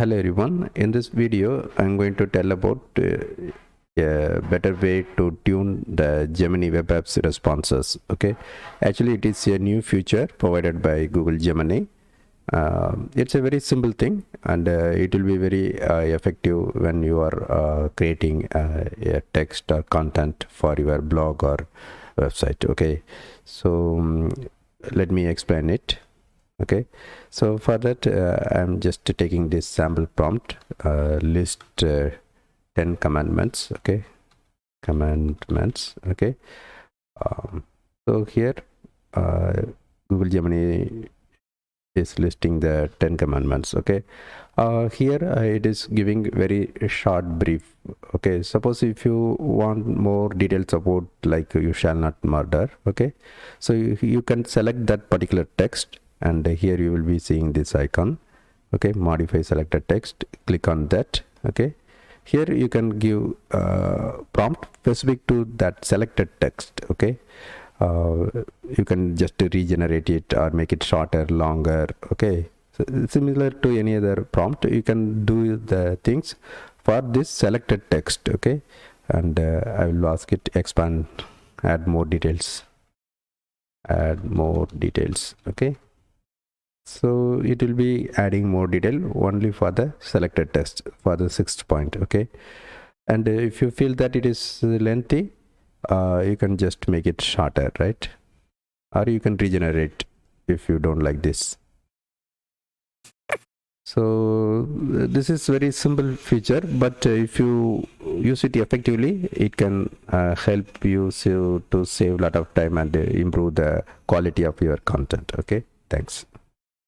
Hello everyone, in this video I'm going to tell about a better way to tune the Gemini web apps responses. Okay, actually it is a new feature provided by Google Gemini. It's a very simple thing, and it will be very effective when you are creating a text or content for your blog or website. Okay, so let me explain it. Okay, so for that I'm just taking this sample prompt, list 10 commandments. Okay, commandments. Okay, so here Google Gemini is listing the 10 commandments. Okay, here it is giving very short brief. Okay, suppose if you want more detailed support, like you shall not murder. Okay, so you can select that particular text, and here you will be seeing this icon. Okay, modify selected text, click on that. Okay, here you can give prompt specific to that selected text. Okay, you can just regenerate it or make it shorter, longer. Okay, so similar to any other prompt, you can do the things for this selected text. Okay, and I will ask it expand, add more details. Okay, so it will be adding more detail only for the selected text for the 6th point. Okay, and if you feel that it is lengthy, you can just make it shorter, right? Or you can regenerate if you don't like this. So this is very simple feature, but if you use it effectively, it can help you to save a lot of time and improve the quality of your content. Okay, thanks.